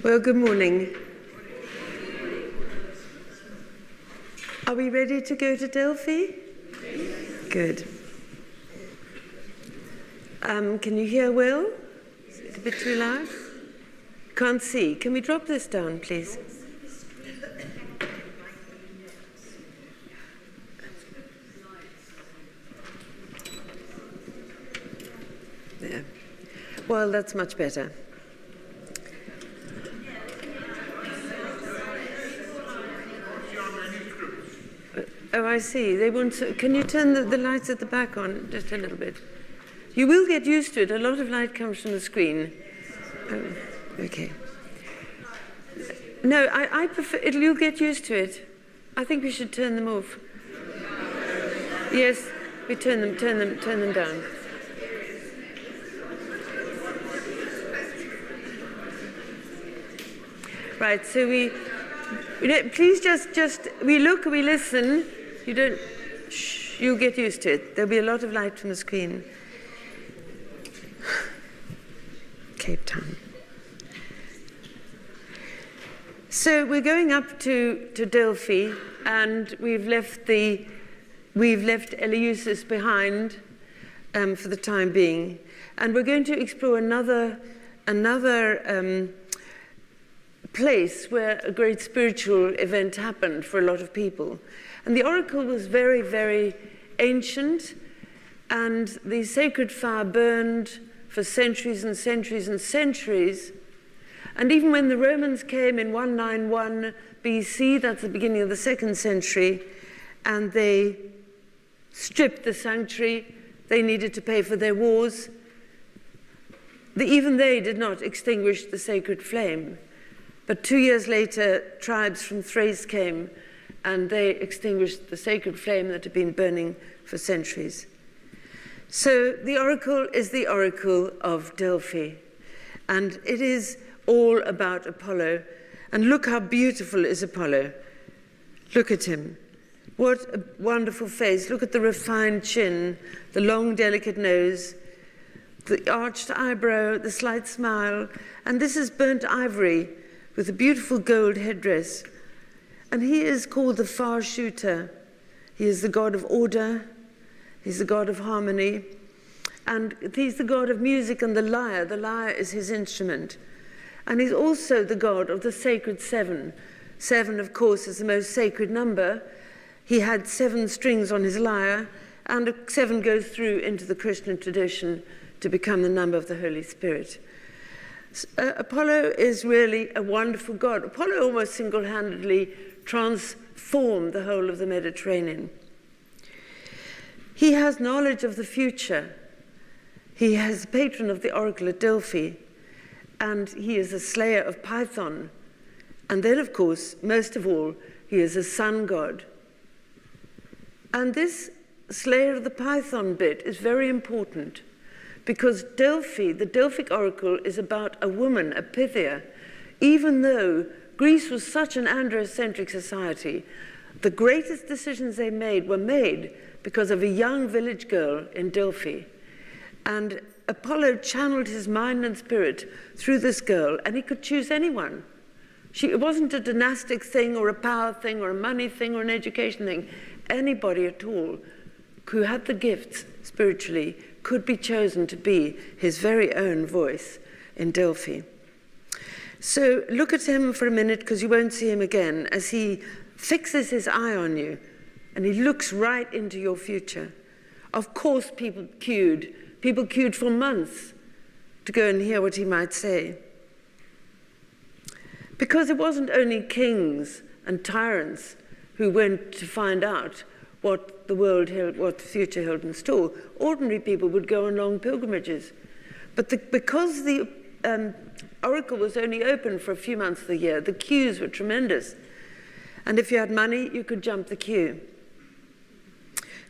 Well, good morning. Are we ready to go to Delphi? Good. Can you hear well? Is it a bit too loud? Can't see. Can we drop this down, please? There. Well, that's much better. Oh, I see. They want to, can you turn the lights at the back on just a little bit? You will get used to it. A lot of light comes from the screen. Oh, okay. No, I prefer, you'll get used to it. I think we should turn them off. Yes, we turn them down. Right, so please just, we look, we listen. You don't, you'll get used to it. There'll be a lot of light from the screen. Cape Town. So we're going up to Delphi, and we've left Eleusis behind for the time being, and we're going to explore another place where a great spiritual event happened for a lot of people. And the oracle was very, very ancient, and the sacred fire burned for centuries and centuries and centuries. And even when the Romans came in 191 BC, that's the beginning of the 2nd century, and they stripped the sanctuary, they needed to pay for their wars. Even they did not extinguish the sacred flame. But 2 years later, tribes from Thrace came, and they extinguished the sacred flame that had been burning for centuries. So the oracle is the oracle of Delphi, and it is all about Apollo. And look how beautiful is Apollo. Look at him. What a wonderful face. Look at the refined chin, the long, delicate nose, the arched eyebrow, the slight smile. And this is burnt ivory with a beautiful gold headdress. And he is called the far shooter. He is the god of order. He's the god of harmony. And he's the god of music and the lyre. The lyre is his instrument. And he's also the god of the sacred 7. 7, of course, is the most sacred number. He had 7 strings on his lyre, and 7 goes through into the Christian tradition to become the number of the Holy Spirit. Apollo is really a wonderful god. Apollo almost single-handedly transformed the whole of the Mediterranean. He has knowledge of the future. He is patron of the oracle at Delphi, and he is a slayer of Python. And then, of course, most of all, he is a sun god. And this slayer of the Python bit is very important, because Delphi, the Delphic oracle, is about a woman, a Pythia. Even though Greece was such an androcentric society, the greatest decisions they made were made because of a young village girl in Delphi. And Apollo channeled his mind and spirit through this girl, and he could choose anyone. It wasn't a dynastic thing or a power thing or a money thing or an education thing. Anybody at all who had the gifts spiritually could be chosen to be his very own voice in Delphi. So look at him for a minute, because you won't see him again, as he fixes his eye on you and he looks right into your future. Of course, people queued for months to go and hear what he might say. Because it wasn't only kings and tyrants who went to find out what the future held in store. Ordinary people would go on long pilgrimages. But because the oracle was only open for a few months of the year, the queues were tremendous. And if you had money, you could jump the queue.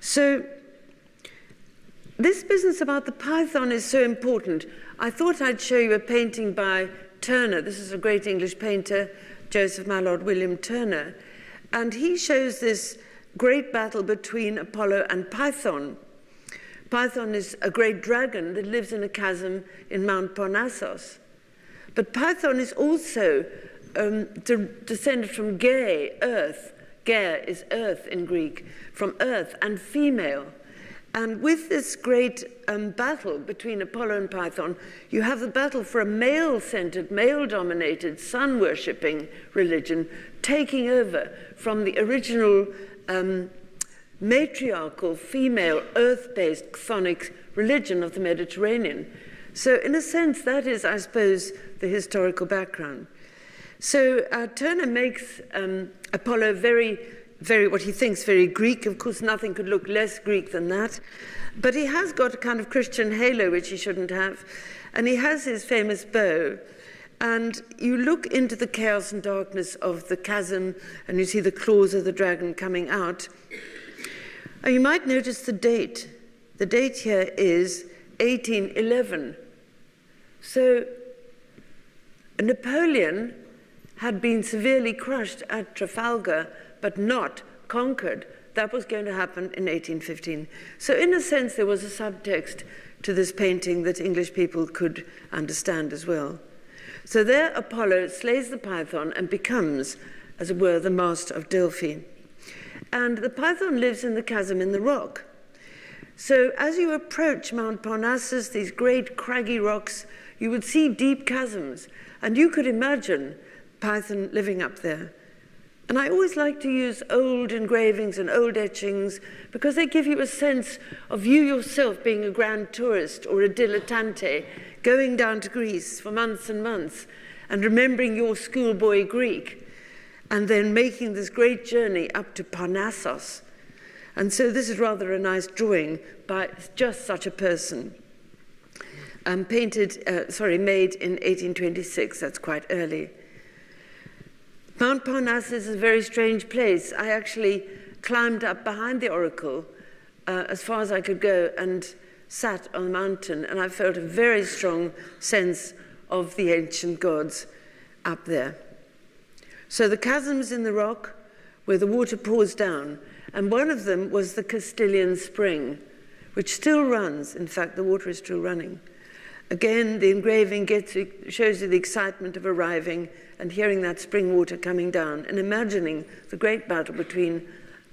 So this business about the python is so important. I thought I'd show you a painting by Turner. This is a great English painter, Joseph Mallord William Turner. And he shows this great battle between Apollo and Python. Python is a great dragon that lives in a chasm in Mount Parnassus. But Python is also descended from Ge, earth. Ge is earth in Greek, from earth, and female. And with this great battle between Apollo and Python, you have the battle for a male-centered, male-dominated, sun-worshipping religion taking over from the original matriarchal, female, earth-based, chthonic religion of the Mediterranean. So in a sense, that is, I suppose, the historical background. So Turner makes Apollo very, what he thinks very Greek. Of course, nothing could look less Greek than that. But he has got a kind of Christian halo, which he shouldn't have. And he has his famous bow. And you look into the chaos and darkness of the chasm, and you see the claws of the dragon coming out. And you might notice the date. The date here is 1811. So Napoleon had been severely crushed at Trafalgar, but not conquered. That was going to happen in 1815. So in a sense, there was a subtext to this painting that English people could understand as well. So there Apollo slays the Python and becomes, as it were, the master of Delphi. And the Python lives in the chasm in the rock. So as you approach Mount Parnassus, these great craggy rocks, you would see deep chasms. And you could imagine Python living up there. And I always like to use old engravings and old etchings because they give you a sense of you yourself being a grand tourist or a dilettante, going down to Greece for months and months and remembering your schoolboy Greek and then making this great journey up to Parnassus. And so this is rather a nice drawing by just such a person. Made in 1826, that's quite early. Mount Parnassus is a very strange place. I actually climbed up behind the oracle as far as I could go and sat on the mountain, and I felt a very strong sense of the ancient gods up there. So the chasms in the rock where the water pours down, and one of them was the Castilian spring, which still runs. In fact, the water is still running. Again, the engraving shows you the excitement of arriving and hearing that spring water coming down and imagining the great battle between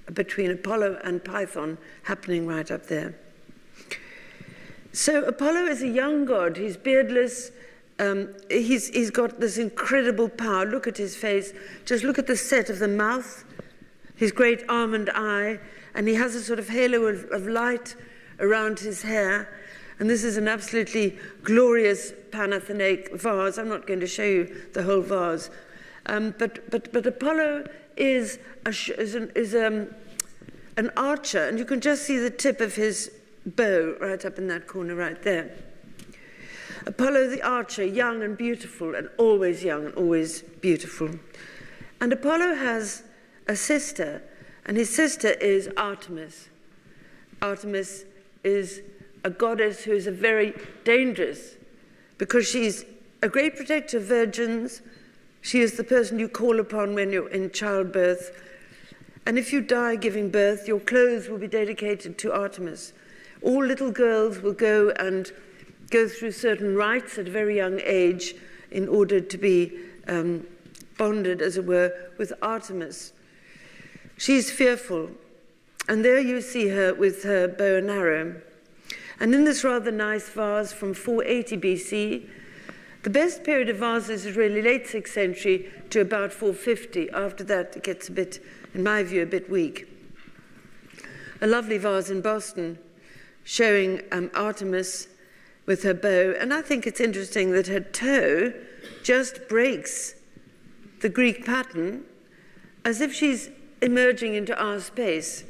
Apollo and Python happening right up there. So Apollo is a young god. He's beardless. He's got this incredible power. Look at his face. Just look at the set of the mouth, his great almond eye, and he has a sort of halo of light around his hair. And this is an absolutely glorious Panathenaic vase. I'm not going to show you the whole vase. But Apollo is an archer, and you can just see the tip of his bow right up in that corner right there. Apollo the archer, young and beautiful, and always young and always beautiful. And Apollo has a sister, and his sister is Artemis. Artemis is a goddess who is very dangerous because she's a great protector of virgins. She is the person you call upon when you're in childbirth. And if you die giving birth, your clothes will be dedicated to Artemis. All little girls will go through certain rites at a very young age in order to be bonded, as it were, with Artemis. She's fearful. And there you see her with her bow and arrow. And in this rather nice vase from 480 BC, the best period of vases is really late 6th century to about 450. After that, it gets a bit, in my view, a bit weak. A lovely vase in Boston showing Artemis with her bow. And I think it's interesting that her toe just breaks the Greek pattern as if she's emerging into our space.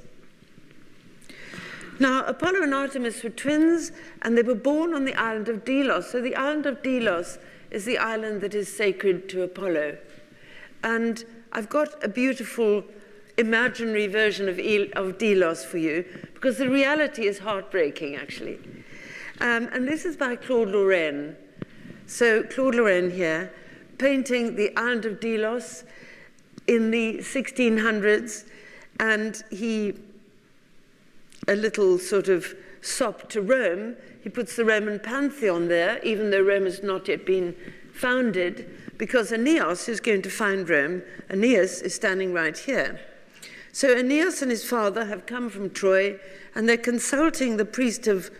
Now, Apollo and Artemis were twins, and they were born on the island of Delos. So the island of Delos is the island that is sacred to Apollo. And I've got a beautiful imaginary version of Delos for you, because the reality is heartbreaking, actually. And this is by Claude Lorraine. So Claude Lorraine here, painting the island of Delos in the 1600s, and a little sort of sop to Rome. He puts the Roman Pantheon there, even though Rome has not yet been founded because Aeneas, who's going to find Rome, Aeneas is standing right here. So Aeneas and his father have come from Troy, and they're consulting the priest of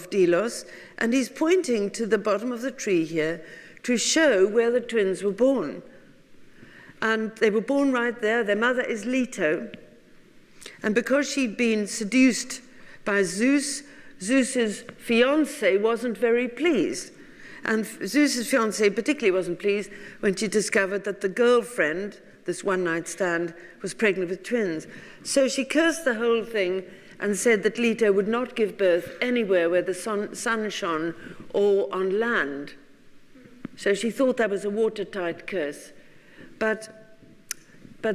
Delos, and he's pointing to the bottom of the tree here to show where the twins were born. And they were born right there. Their mother is Leto, and because she'd been seduced by Zeus, Zeus's fiancé wasn't very pleased. And Zeus's fiancé particularly wasn't pleased when she discovered that the girlfriend, this one-night stand, was pregnant with twins. So she cursed the whole thing and said that Leto would not give birth anywhere where the sun shone or on land. So she thought that was a watertight curse. But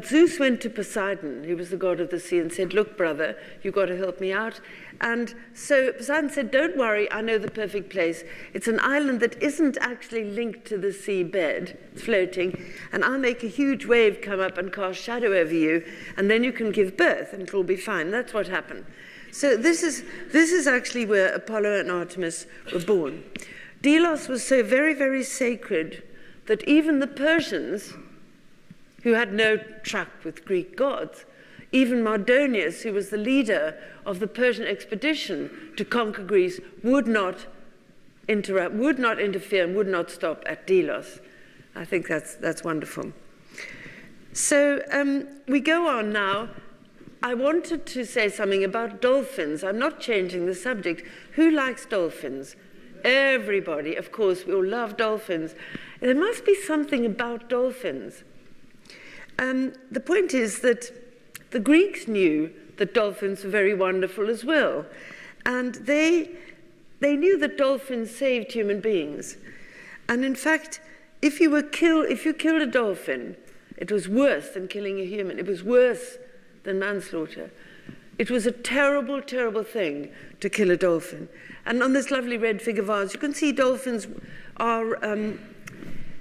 Zeus went to Poseidon, who was the god of the sea, and said, look, brother, you've got to help me out. And so Poseidon said, don't worry, I know the perfect place. It's an island that isn't actually linked to the seabed. It's floating. And I'll make a huge wave come up and cast shadow over you, and then you can give birth, and it'll be fine. That's what happened. So this is actually where Apollo and Artemis were born. Delos was so very, very sacred that even the Persians, who had no truck with Greek gods, even Mardonius, who was the leader of the Persian expedition to conquer Greece, would not interrupt, would not interfere, and would not stop at Delos. I think that's wonderful. So we go on now. I wanted to say something about dolphins. I'm not changing the subject. Who likes dolphins? Everybody, of course, we all love dolphins. There must be something about dolphins. The point is that the Greeks knew that dolphins were very wonderful as well. And they knew that dolphins saved human beings. And in fact, if you killed a dolphin, it was worse than killing a human. It was worse than manslaughter. It was a terrible, terrible thing to kill a dolphin. And on this lovely red fig of ours, you can see dolphins are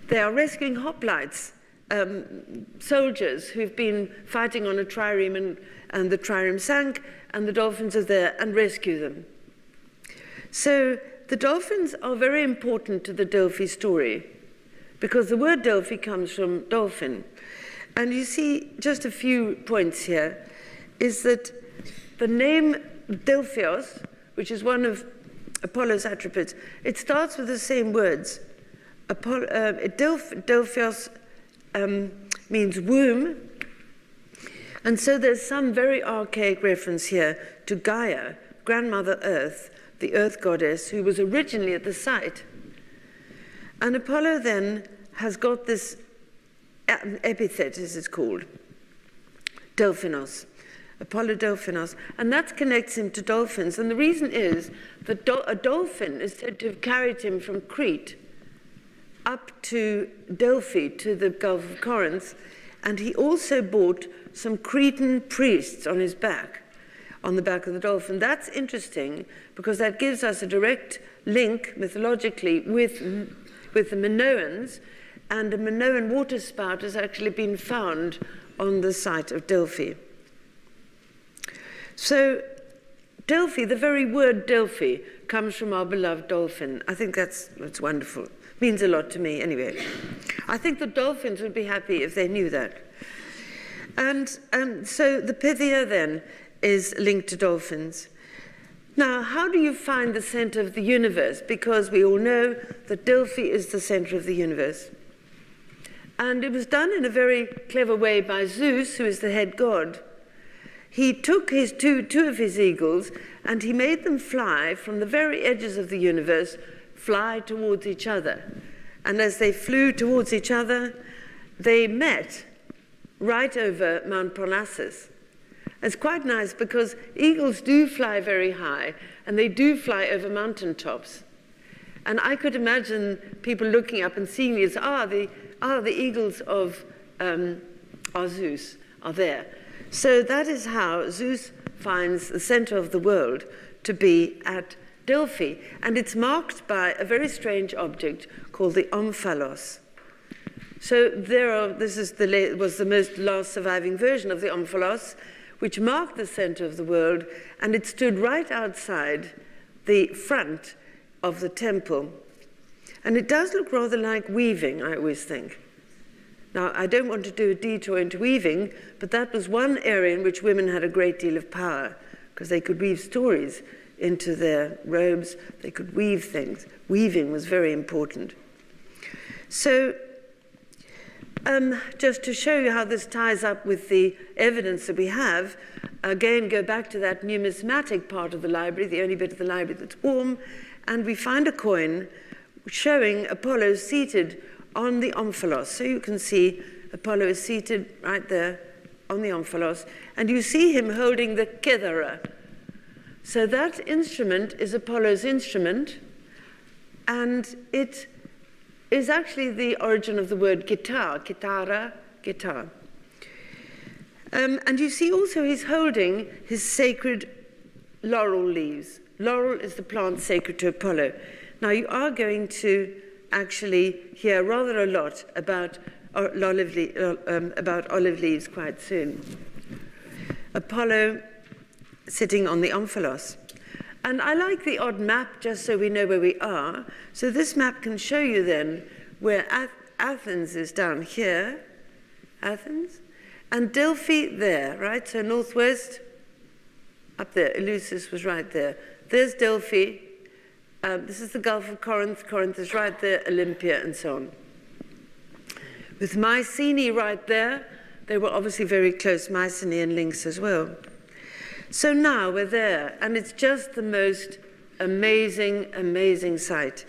they are rescuing hoplites, soldiers who've been fighting on a trireme, and the trireme sank, and the dolphins are there and rescue them. So the dolphins are very important to the Delphi story, because the word Delphi comes from dolphin. And you see just a few points here, is that the name Delphios, which is one of Apollo's attributes, it starts with the same words. Delphios means womb, and so there's some very archaic reference here to Gaia, grandmother Earth, the Earth goddess, who was originally at the site. And Apollo then has got this epithet, as it's called, Delphinos, Apollo Delphinos, and that connects him to dolphins. And the reason is that a dolphin is said to have carried him from Crete up to Delphi, to the Gulf of Corinth, and he also brought some Cretan priests on his back, on the back of the dolphin. That's interesting, because that gives us a direct link, mythologically, with the Minoans, and a Minoan water spout has actually been found on the site of Delphi. So Delphi, the very word Delphi, comes from our beloved dolphin. I think that's wonderful. Means a lot to me, anyway. I think the dolphins would be happy if they knew that. And so the Pythia, then, is linked to dolphins. Now, how do you find the center of the universe? Because we all know that Delphi is the center of the universe. And it was done in a very clever way by Zeus, who is the head god. He took his two of his eagles, and he made them fly from the very edges of the universe, fly towards each other. And as they flew towards each other, they met right over Mount Parnassus. It's quite nice, because eagles do fly very high, and they do fly over mountaintops. And I could imagine people looking up and seeing these, the eagles of Zeus are there. So that is how Zeus finds the center of the world to be at Delphi. And it's marked by a very strange object called the omphalos. So was the last surviving version of the omphalos, which marked the center of the world, and it stood right outside the front of the temple. And it does look rather like weaving, I always think. Now, I don't want to do a detour into weaving, but that was one area in which women had a great deal of power, because they could weave stories into their robes, they could weave things. Weaving was very important. So, just to show you how this ties up with the evidence that we have, again, go back to that numismatic part of the library, the only bit of the library that's warm, and we find a coin showing Apollo seated on the omphalos. So you can see Apollo is seated right there on the omphalos, and you see him holding the kithara. So that instrument is Apollo's instrument, and it is actually the origin of the word guitar, kitara, guitar. And you see also he's holding his sacred laurel leaves. Laurel is the plant sacred to Apollo. Now you are going to actually hear rather a lot about olive leaves quite soon. Apollo sitting on the omphalos. And I like the odd map just so we know where we are. So this map can show you then where Athens is down here, Athens, and Delphi there, right? So northwest, up there, Eleusis was right there. There's Delphi. This is the Gulf of Corinth. Corinth is right there, Olympia, and so on. With Mycenae right there, they were obviously very close, Mycenae and Lynx as well. So now we're there, and it's just the most amazing, amazing sight.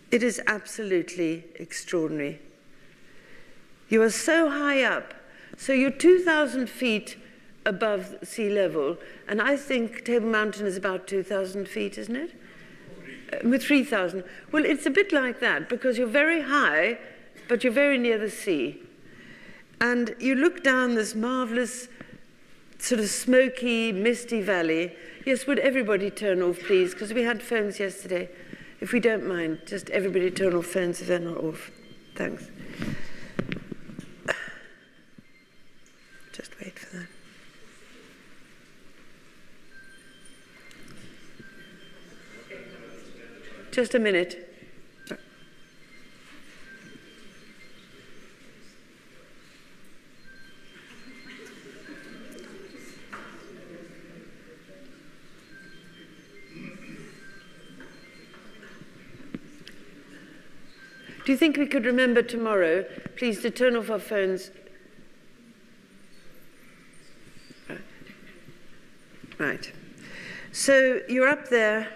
It is absolutely extraordinary. You are so high up, so you're 2,000 feet above sea level, and I think Table Mountain is about 2,000 feet, isn't it? With 3,000. Well, it's a bit like that, because you're very high, but you're very near the sea. And you look down this marvelous sort of smoky, misty valley. Yes, would everybody turn off, please? Because we had phones yesterday. If we don't mind, just everybody turn off phones if they're not off. Thanks. Just wait for that. Just a minute. Do you think we could remember tomorrow, please, to turn off our phones? Right. So you're up there.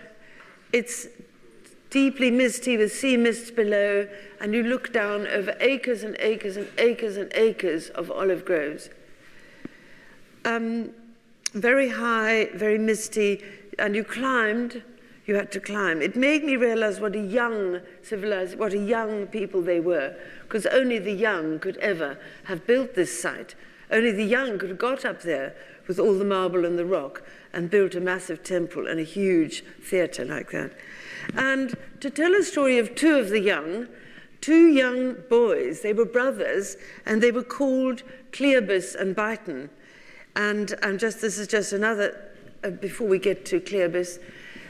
It's deeply misty with sea mists below, and you look down over acres and acres and acres and acres of olive groves. Very high, very misty, and you climbed. You had to climb. It made me realize what a young what a young people they were, because only the young could ever have built this site. Only the young could have got up there with all the marble and the rock and built a massive temple and a huge theater like that. And to tell a story of two young boys, they were brothers, and they were called Cleobus and Pythian. And this is just another, before we get to Cleobus,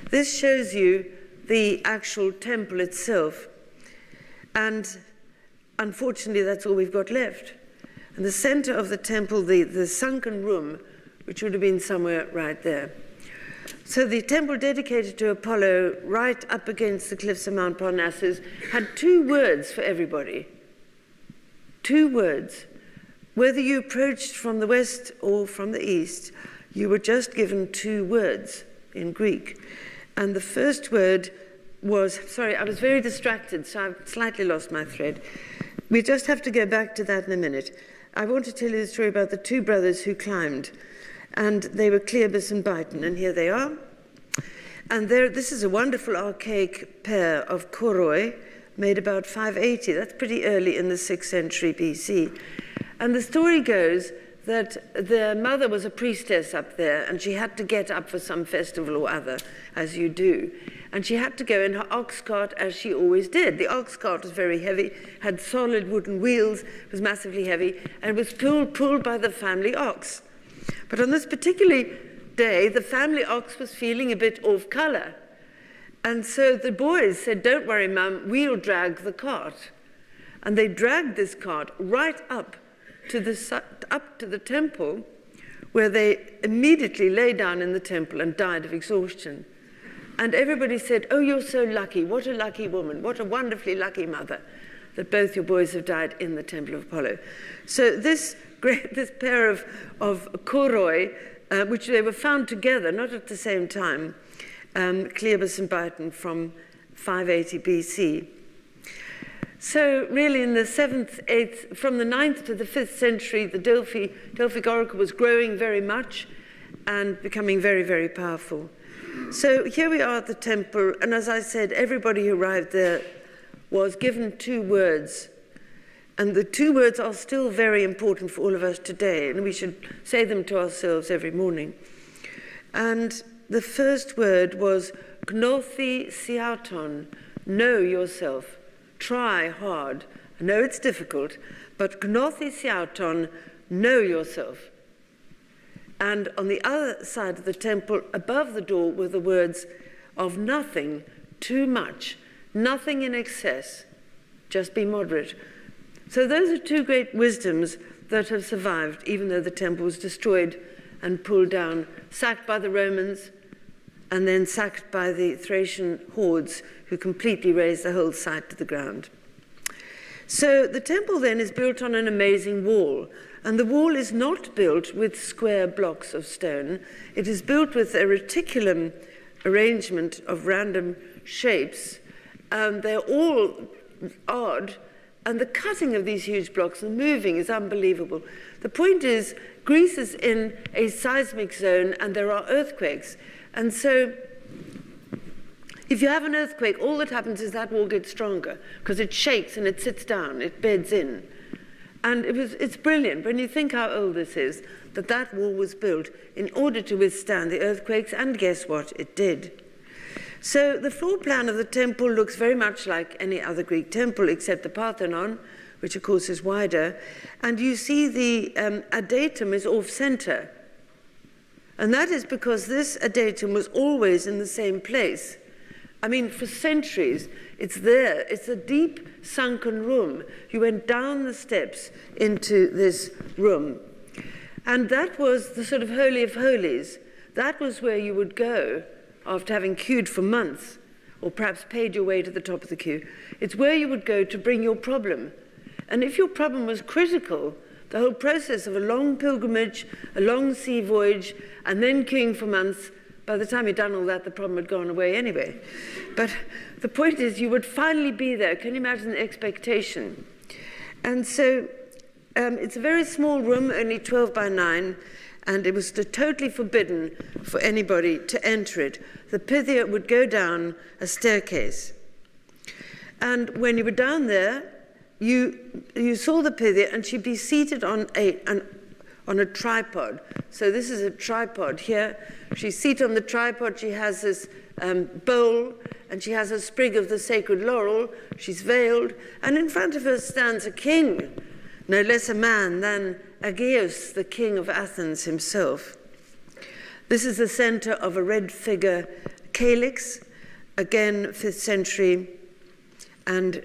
this shows you the actual temple itself. And unfortunately, that's all we've got left. In the center of the temple, the sunken room, which would have been somewhere right there. So the temple dedicated to Apollo, right up against the cliffs of Mount Parnassus, had two words for everybody. Two words. Whether you approached from the west or from the east, you were just given two words in Greek. And the first word was, sorry, I was very distracted, so I've slightly lost my thread. We just have to go back to that in a minute. I want to tell you the story about the two brothers who climbed. And they were Cleobus and Pythian, and here they are. And this is a wonderful archaic pair of koroi, made about 580. That's pretty early in the 6th century BC. And the story goes that their mother was a priestess up there, and she had to get up for some festival or other, as you do. And she had to go in her ox cart, as she always did. The ox cart was very heavy, had solid wooden wheels, was massively heavy, and was pulled by the family ox. But on this particular day, the family ox was feeling a bit off color. And so the boys said, "Don't worry, Mum, we'll drag the cart." And they dragged this cart right up to the temple, where they immediately lay down in the temple and died of exhaustion. And everybody said, "Oh, you're so lucky. What a lucky woman. What a wonderfully lucky mother that both your boys have died in the temple of Apollo." So this pair of koroi, which they were found together, not at the same time, Cleobus and Pythian, from 580 BC. So really in the 7th, 8th, from the 9th to the 5th century, the Delphic oracle was growing very much and becoming very, very powerful. So here we are at the temple, and as I said, everybody who arrived there was given 2 words. And the 2 words are still very important for all of us today, and we should say them to ourselves every morning. And the first word was gnothi siaton, know yourself, try hard. I know it's difficult, but gnothi siaton, know yourself. And on the other side of the temple, above the door, were the words of nothing too much, nothing in excess, just be moderate. So those are 2 great wisdoms that have survived, even though the temple was destroyed and pulled down, sacked by the Romans, and then sacked by the Thracian hordes, who completely razed the whole site to the ground. So the temple then is built on an amazing wall, and the wall is not built with square blocks of stone. It is built with a reticulum arrangement of random shapes. They're all odd, and the cutting of these huge blocks, the moving, is unbelievable. The point is, Greece is in a seismic zone, and there are earthquakes. And so if you have an earthquake, all that happens is that wall gets stronger, because it shakes and it sits down, it beds in. And it's brilliant when you think how old this is, that wall was built in order to withstand the earthquakes, and guess what? It did. So the floor plan of the temple looks very much like any other Greek temple, except the Parthenon, which of course is wider. And you see the adatum is off-center. And that is because this adatum was always in the same place. I mean, for centuries, it's there. It's a deep, sunken room. You went down the steps into this room. And that was the sort of Holy of Holies. That was where you would go after having queued for months, or perhaps paid your way to the top of the queue. It's where you would go to bring your problem. And if your problem was critical, the whole process of a long pilgrimage, a long sea voyage, and then queuing for months, by the time you'd done all that, the problem had gone away anyway. But the point is, you would finally be there. Can you imagine the expectation? And so it's a very small room, only 12 by 9, and it was totally forbidden for anybody to enter it. The Pythia would go down a staircase. And when you were down there, you saw the Pythia, and she'd be seated on a tripod. So this is a tripod here. She's seated on the tripod. She has this bowl, and she has a sprig of the sacred laurel. She's veiled, and in front of her stands a king, no less a man than Aegeus, the king of Athens himself. This is the center of a red figure calyx, again 5th century, and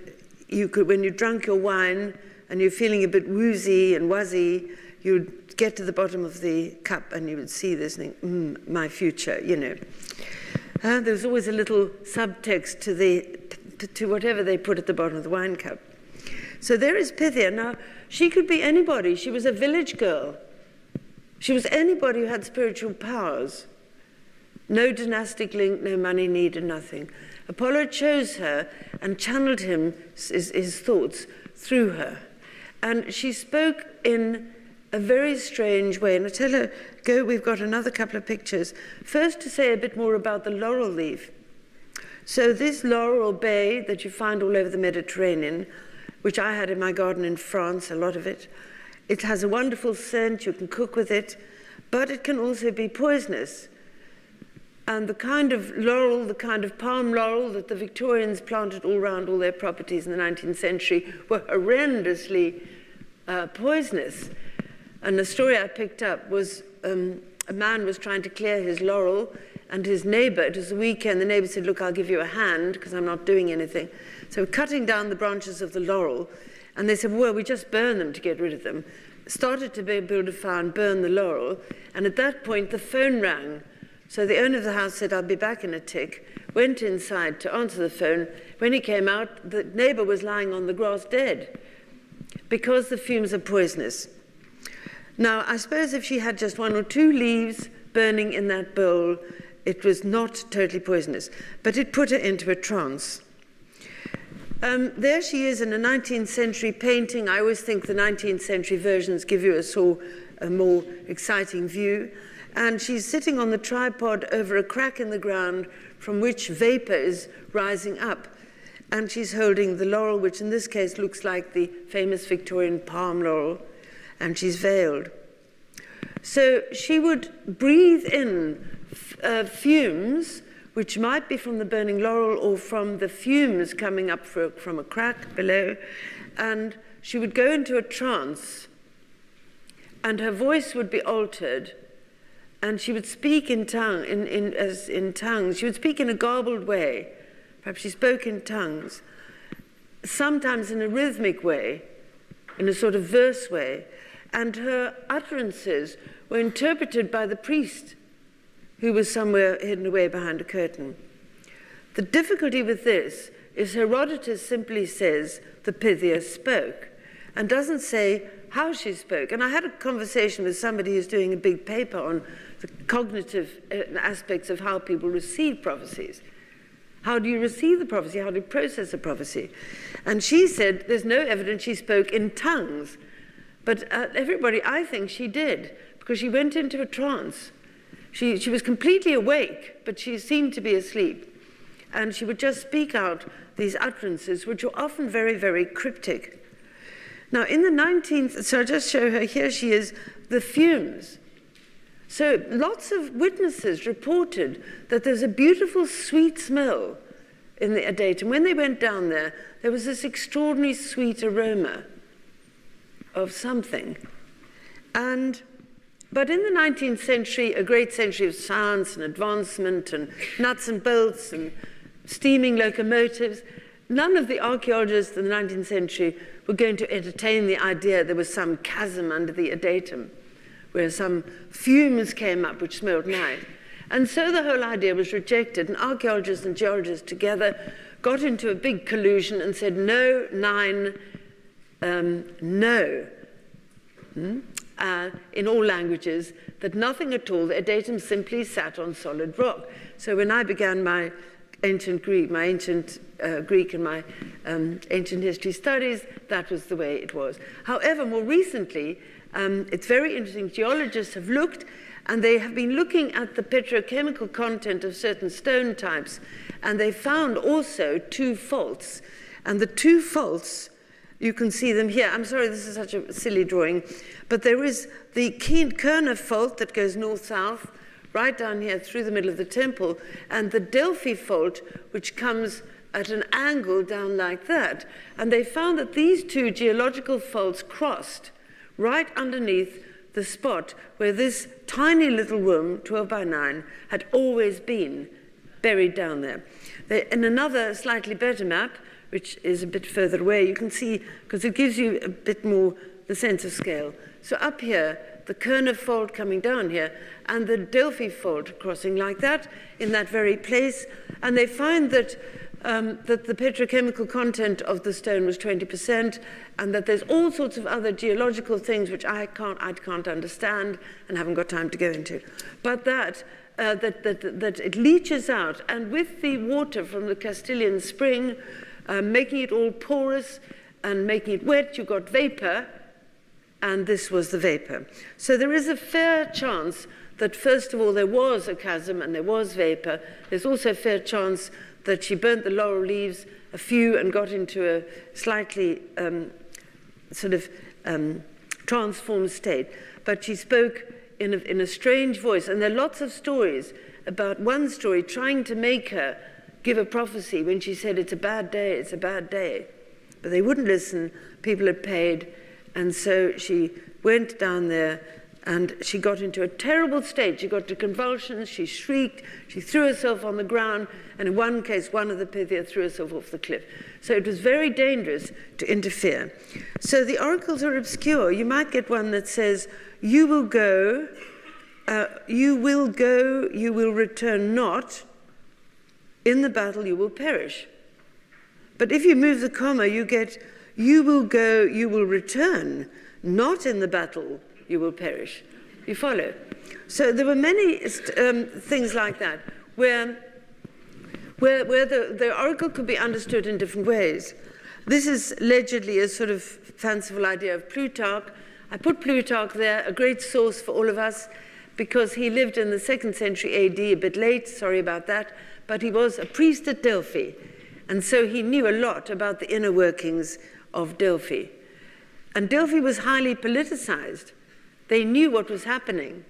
you could, when you drank your wine and you're feeling a bit woozy and wuzzy, you'd get to the bottom of the cup and you would see this and think, my future, you know. There's always a little subtext to whatever they put at the bottom of the wine cup. So there is Pythia. Now, she could be anybody. She was a village girl. She was anybody who had spiritual powers. No dynastic link, no money needed, nothing. Apollo chose her and channeled his thoughts through her. And she spoke in a very strange way. And I tell her, go, we've got another couple of pictures. First, to say a bit more about the laurel leaf. So this laurel bay that you find all over the Mediterranean, which I had in my garden in France, a lot of it, it has a wonderful scent, you can cook with it, but it can also be poisonous. And the kind of laurel, the kind of palm laurel that the Victorians planted all around all their properties in the 19th century were horrendously poisonous. And the story I picked up was a man was trying to clear his laurel, and his neighbor, it was a weekend, the neighbor said, look, I'll give you a hand because I'm not doing anything. So cutting down the branches of the laurel, and they said, well, we just burn them to get rid of them. Started to build a fire and burn the laurel, and at that point the phone rang. So the owner of the house said, I'll be back in a tick, went inside to answer the phone. When he came out, the neighbor was lying on the grass dead because the fumes are poisonous. Now, I suppose if she had just 1 or 2 leaves burning in that bowl, it was not totally poisonous, but it put her into a trance. There she is in a 19th century painting. I always think the 19th century versions give you a more exciting view. And she's sitting on the tripod over a crack in the ground from which vapor is rising up. And she's holding the laurel, which in this case looks like the famous Victorian palm laurel, and she's veiled. So she would breathe in fumes, which might be from the burning laurel or from the fumes coming up from a crack below, and she would go into a trance, and her voice would be altered, and she would speak in tongues. She would speak in a garbled way. Perhaps she spoke in tongues, sometimes in a rhythmic way, in a sort of verse way, and her utterances were interpreted by the priest, who was somewhere hidden away behind a curtain. The difficulty with this is Herodotus simply says the Pythia spoke and doesn't say how she spoke. And I had a conversation with somebody who's doing a big paper on the cognitive aspects of how people receive prophecies. How do you receive the prophecy? How do you process a prophecy? And she said there's no evidence she spoke in tongues. But everybody, I think she did, because she went into a trance. She was completely awake, but she seemed to be asleep. And she would just speak out these utterances, which were often very, very cryptic. Now, in the 19th, so I'll just show her, here she is, the fumes. So lots of witnesses reported that there's a beautiful sweet smell in the Adatum. When they went down there, there was this extraordinary sweet aroma of something. But in the 19th century, a great century of science and advancement and nuts and bolts and steaming locomotives, none of the archaeologists in the 19th century were going to entertain the idea there was some chasm under the Adatum, where some fumes came up which smelled nice. And so the whole idea was rejected, and archaeologists and geologists together got into a big collusion and said, no, no. In all languages, that nothing at all, the Adatum simply sat on solid rock. So when I began my ancient Greek and my ancient history studies, that was the way it was. However, more recently, it's very interesting, geologists have looked, and they have been looking at the petrochemical content of certain stone types, and they found also 2 faults. And the 2 faults, you can see them here. I'm sorry, this is such a silly drawing, but there is the Kerner fault that goes north-south, right down here through the middle of the temple, and the Delphi fault, which comes at an angle down like that. And they found that these 2 geological faults crossed right underneath the spot where this tiny little room, 12 by 9, had always been buried down there. In another slightly better map, which is a bit further away, you can see, because it gives you a bit more the sense of scale. So up here, the Kerner fault coming down here, and the Delphi fault crossing like that, in that very place. And they find that that the petrochemical content of the stone was 20%, and that there's all sorts of other geological things which I can't understand and haven't got time to go into. But that it leaches out, and with the water from the Castilian spring, making it all porous and making it wet, you got vapor, and this was the vapor. So there is a fair chance that, first of all, there was a chasm and there was vapor. There's also a fair chance that she burnt the laurel leaves, a few, and got into a slightly transformed state. But she spoke in a strange voice, and there are lots of stories about one story trying to make her give a prophecy when she said, it's a bad day, it's a bad day. But they wouldn't listen, people had paid, and so she went down there And she got into a terrible state. She got to convulsions, she shrieked, she threw herself on the ground, and in one case, one of the Pythia threw herself off the cliff. So it was very dangerous to interfere. So the oracles are obscure. You might get one that says, you will go, you will return not, in the battle you will perish. But if you move the comma, you get, you will go, you will return, not in the battle you will perish. You follow? So there were many things like that, where the oracle could be understood in different ways. This is allegedly a sort of fanciful idea of Plutarch. I put Plutarch there, a great source for all of us, because he lived in the 2nd century AD, a bit late, sorry about that, but he was a priest at Delphi, and so he knew a lot about the inner workings of Delphi. And Delphi was highly politicized. They knew what was happening.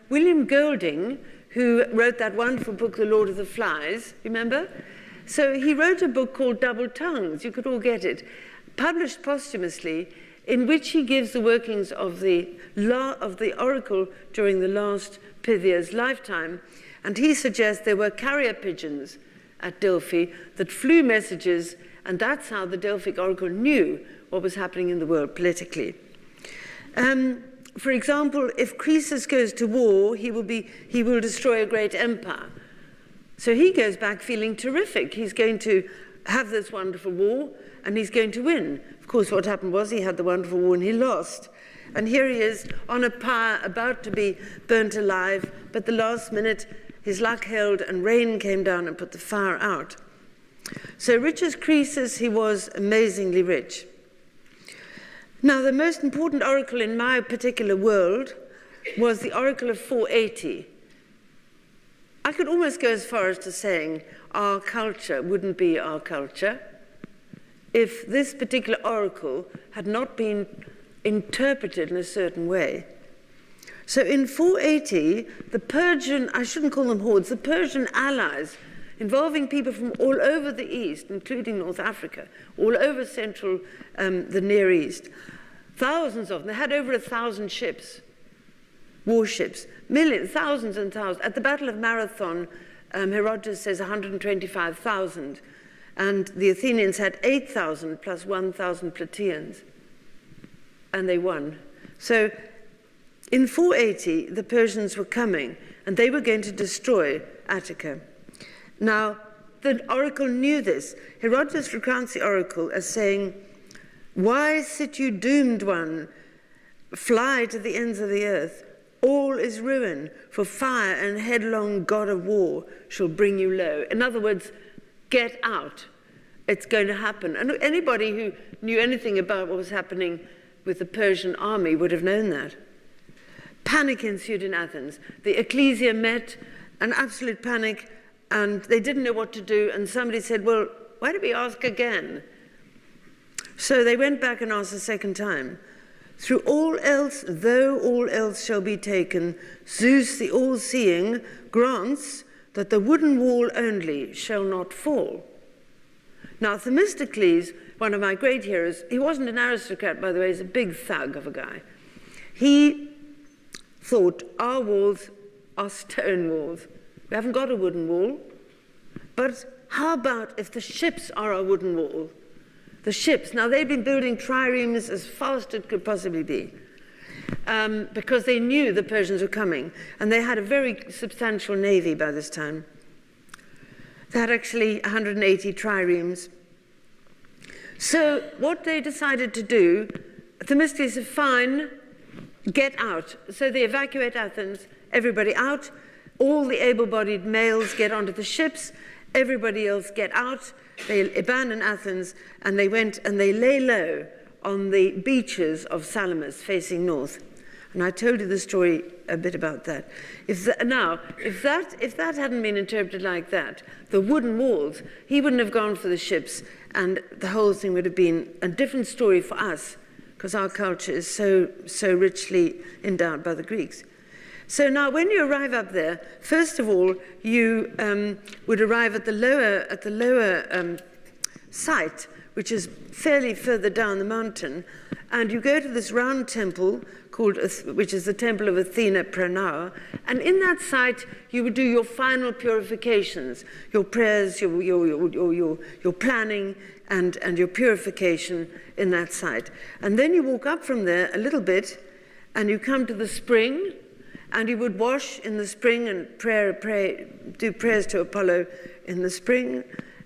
William Golding, who wrote that wonderful book, The Lord of the Flies, remember? So he wrote a book called Double Tongues, you could all get it, published posthumously, in which he gives the workings of the oracle during the last Pythia's lifetime. And he suggests there were carrier pigeons at Delphi that flew messages, and that's how the Delphic oracle knew what was happening in the world politically. For example, if Croesus goes to war, he will destroy a great empire. So he goes back feeling terrific. He's going to have this wonderful war, and he's going to win. Of course, what happened was he had the wonderful war and he lost. And here he is on a pyre about to be burnt alive, but the last minute his luck held and rain came down and put the fire out. So rich as Croesus, he was amazingly rich. Now, the most important oracle in my particular world was the oracle of 480. I could almost go as far as to saying our culture wouldn't be our culture if this particular oracle had not been interpreted in a certain way. So in 480, the Persian, I shouldn't call them hordes, the Persian allies, involving people from all over the East, including North Africa, all over the Near East, thousands of them. They had over 1,000 ships, warships, millions, thousands and thousands. At the Battle of Marathon, Herodotus says 125,000, and the Athenians had 8,000 plus 1,000 Plataeans, and they won. So in 480, the Persians were coming, and they were going to destroy Attica. Now, the oracle knew this. Herodotus recounts the oracle as saying, "Why sit you doomed one? Fly to the ends of the earth. All is ruin, for fire and headlong god of war shall bring you low." In other words, get out. It's going to happen. And anybody who knew anything about what was happening with the Persian army would have known that. Panic ensued in Athens. The ecclesia met, an absolute panic, and they didn't know what to do, and somebody said, well, why don't we ask again? So they went back and asked a second time. "Through all else, though all else shall be taken, Zeus the all-seeing grants that the wooden wall only shall not fall." Now, Themistocles, one of my great heroes, he wasn't an aristocrat, by the way, he's a big thug of a guy. He thought, our walls are stone walls. We haven't got a wooden wall. But how about if the ships are our wooden wall? The ships, now they'd been building triremes as fast as it could possibly be, because they knew the Persians were coming, and they had a very substantial navy by this time. They had actually 180 triremes. So what they decided to do, Themistocles said, fine, get out. So they evacuate Athens, everybody out, all the able-bodied males get onto the ships, everybody else get out, they abandon Athens, and they went and they lay low on the beaches of Salamis facing north. And I told you the story a bit about that. If that hadn't been interpreted like that, the wooden walls, he wouldn't have gone for the ships, and the whole thing would have been a different story for us, because our culture is so richly endowed by the Greeks. So now when you arrive up there, first of all, you would arrive at the lower site, which is fairly further down the mountain, and you go to this round temple which is the Temple of Athena Pranau, and in that site you would do your final purifications, your prayers, your planning, and your purification in that site. And then you walk up from there a little bit, and you come to the spring, and you would wash in the spring and do prayers to Apollo in the spring,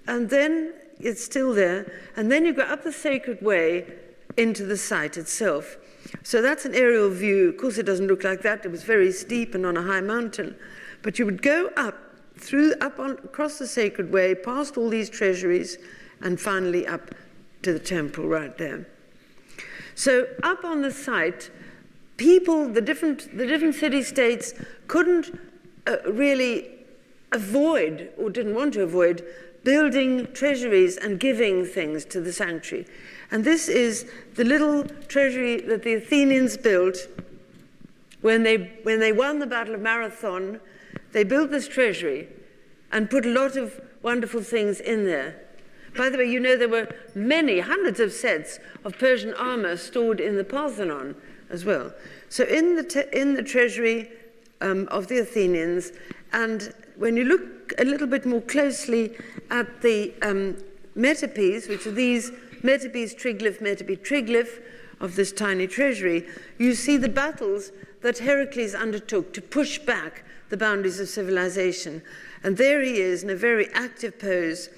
and then it's still there, and then you go up the sacred way into the site itself. So that's an aerial view. Of course, it doesn't look like that. It was very steep and on a high mountain. But you would go up, across the sacred way, past all these treasuries, and finally up to the temple right there. So up on the site, people, the different city-states couldn't really avoid, or didn't want to avoid, building treasuries and giving things to the sanctuary. And this is the little treasury that the Athenians built when they won the Battle of Marathon. They built this treasury and put a lot of wonderful things in there. By the way, you know there were hundreds of sets of Persian armor stored in the Parthenon as well. So in the treasury of the Athenians, and when you look a little bit more closely at the metopes, which are these metopes, triglyph of this tiny treasury, you see the battles that Heracles undertook to push back the boundaries of civilization. And there he is in a very active pose,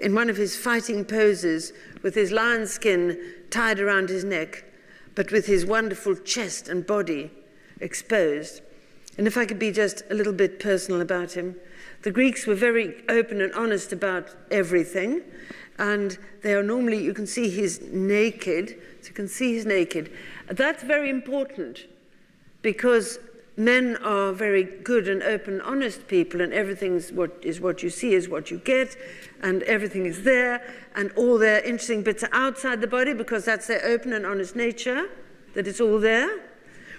in one of his fighting poses, with his lion skin tied around his neck, but with his wonderful chest and body exposed. And if I could be just a little bit personal about him, the Greeks were very open and honest about everything, and they are normally, you can see he's naked, so you can see he's naked. That's very important, because men are very good and open, honest people, and everything is what you see is what you get, and everything is there, and all their interesting bits are outside the body, because that's their open and honest nature, that it's all there.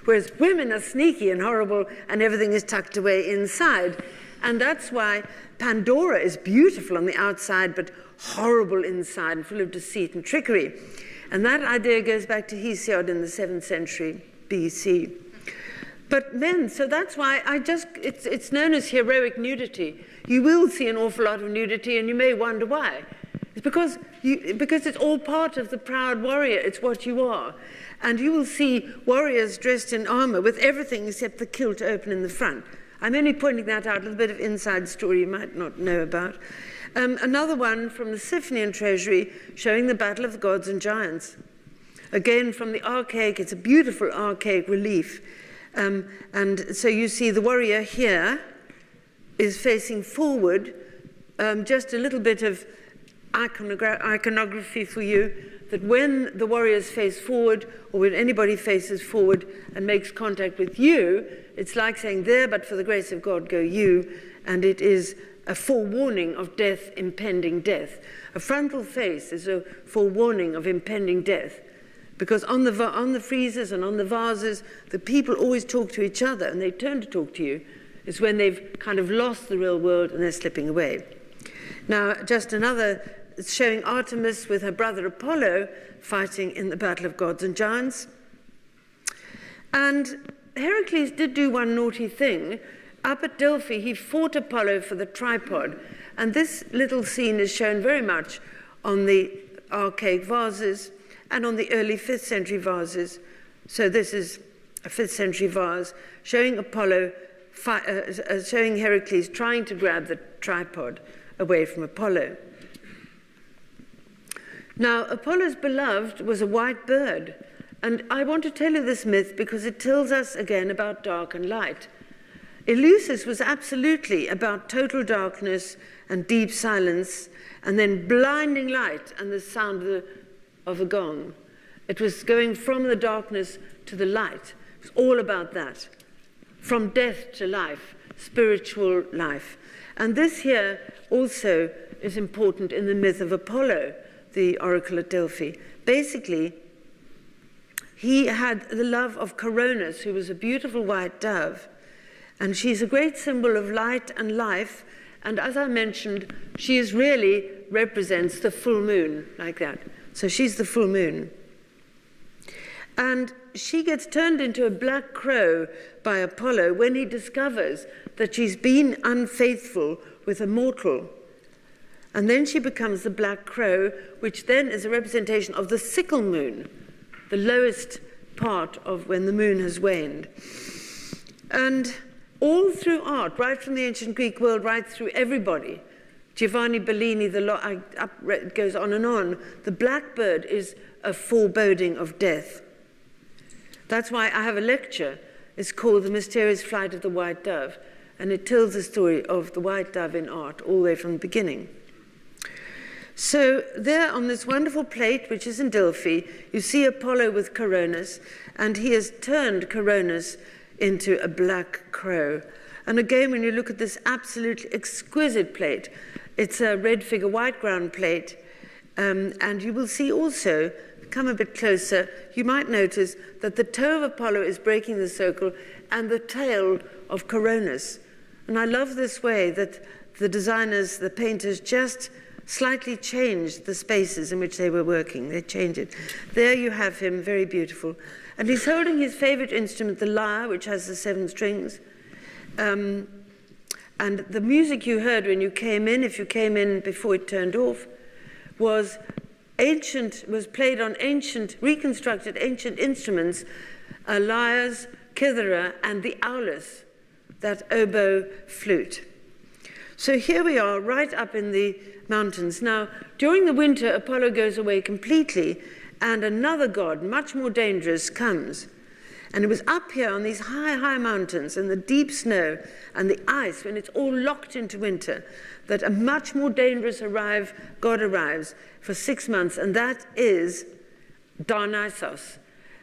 Whereas women are sneaky and horrible, and everything is tucked away inside. And that's why Pandora is beautiful on the outside, but horrible inside and full of deceit and trickery. And that idea goes back to Hesiod in the 7th century BC. But men, so that's why it's known as heroic nudity. You will see an awful lot of nudity, and you may wonder why. It's because it's all part of the proud warrior. It's what you are. And you will see warriors dressed in armor with everything except the kilt open in the front. I'm only pointing that out, a little bit of inside story you might not know about. Another one from the Siphonian treasury showing the battle of the gods and giants. Again, from the archaic, it's a beautiful archaic relief. And so you see the warrior here is facing forward, just a little bit of iconography for you, that when the warriors face forward, or when anybody faces forward and makes contact with you, it's like saying, there, but for the grace of God, go you, and it is a forewarning of death, impending death. A frontal face is a forewarning of impending death, because on the friezes and on the vases, the people always talk to each other, and they turn to talk to you. It's when they've kind of lost the real world and they're slipping away. Now, just another, it's showing Artemis with her brother Apollo fighting in the battle of gods and giants. And Heracles did do one naughty thing. Up at Delphi, he fought Apollo for the tripod. And this little scene is shown very much on the archaic vases and on the early 5th century vases. So this is a 5th century vase showing showing Heracles trying to grab the tripod away from Apollo. Now, Apollo's beloved was a white bird. And I want to tell you this myth because it tells us again about dark and light. Eleusis was absolutely about total darkness and deep silence, and then blinding light and the sound of a gong. It was going from the darkness to the light. It was all about that. From death to life, spiritual life. And this here also is important in the myth of Apollo, the oracle at Delphi. Basically, he had the love of Coronis, who was a beautiful white dove. And she's a great symbol of light and life, And as I mentioned, she really represents the full moon, like that. So she's the full moon. And she gets turned into a black crow by Apollo when he discovers that she's been unfaithful with a mortal. And then she becomes the black crow, which then is a representation of the sickle moon, the lowest part of when the moon has waned. And all through art, right from the ancient Greek world, right through everybody, Giovanni Bellini, it goes on, the blackbird is a foreboding of death. That's why I have a lecture. It's called The Mysterious Flight of the White Dove, and it tells the story of the white dove in art all the way from the beginning. So there on this wonderful plate, which is in Delphi, you see Apollo with Coronis, and he has turned Coronis into a black crow. And again, when you look at this absolutely exquisite plate, it's a red figure, white ground plate, and you will see also, come a bit closer, you might notice that the toe of Apollo is breaking the circle and the tail of Coronis. And I love this way that the designers, the painters, just slightly changed the spaces in which they were working. They changed it. There you have him, very beautiful. And he's holding his favorite instrument, the lyre, which has the 7 strings. And the music you heard when you came in, if you came in before it turned off, was played on reconstructed ancient instruments, lyres, kithera, and the aulos, that oboe flute. So here we are, right up in the mountains. Now, during the winter, Apollo goes away completely, and another god, much more dangerous, comes. And it was up here on these high, high mountains, and the deep snow and the ice, when it's all locked into winter, that a much more dangerous god arrives for 6 months, and that is Dionysus.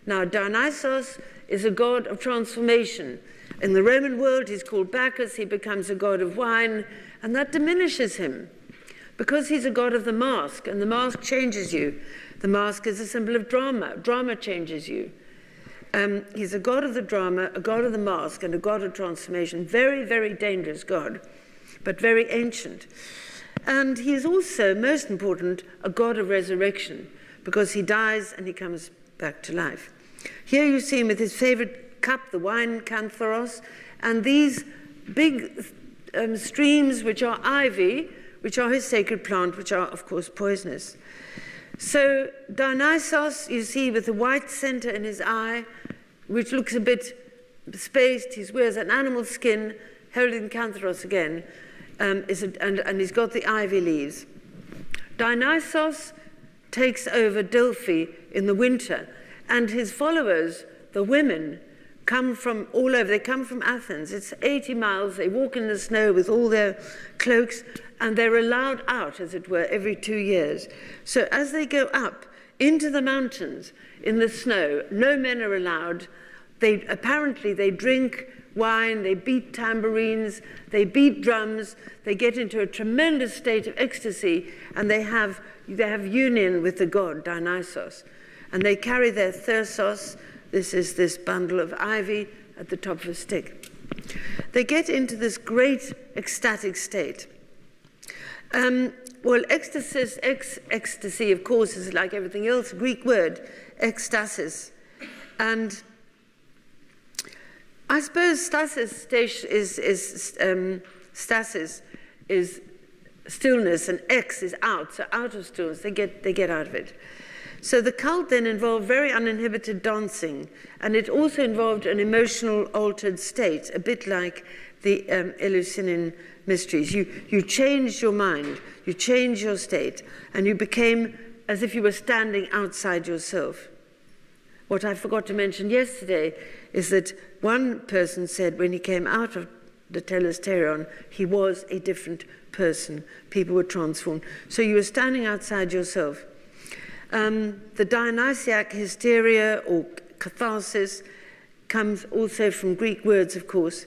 Now, Dionysus is a god of transformation. In the Roman world, he's called Bacchus. He becomes a god of wine, and that diminishes him because he's a god of the mask, and the mask changes you. The mask is a symbol of drama. Drama changes you. He's a god of the drama, a god of the mask, and a god of transformation. Very, very dangerous god, but very ancient. And he is also, most important, a god of resurrection, because he dies and he comes back to life. Here you see him with his favorite cup, the wine cantharos, and these big streams, which are ivy, which are his sacred plant, which are, of course, poisonous. So Dionysus, you see, with the white center in his eye, which looks a bit spaced. He wears an animal skin, holding cantharos again, and he's got the ivy leaves. Dionysus takes over Delphi in the winter, and his followers, the women, come from all over. They come from Athens. It's 80 miles. They walk in the snow with all their cloaks, and they're allowed out, as it were, every 2 years. So as they go up into the mountains in the snow, no men are allowed. Apparently they drink wine, they beat tambourines, they beat drums, they get into a tremendous state of ecstasy, and they have union with the god Dionysus. And they carry their thyrsos. This is this bundle of ivy at the top of a stick. They get into this great ecstatic state. Well, ecstasy, of course, is like everything else, a Greek word, ekstasis. And I suppose stasis is stillness, and X is out, so out of stillness, they get out of it. So the cult then involved very uninhibited dancing, and it also involved an emotional altered state, a bit like the Eleusinian mysteries. You changed your mind, you changed your state, and you became as if you were standing outside yourself. What I forgot to mention yesterday is that one person said when he came out of the telesterion, he was a different person. People were transformed. So you were standing outside yourself. The Dionysiac hysteria or catharsis comes also from Greek words, of course.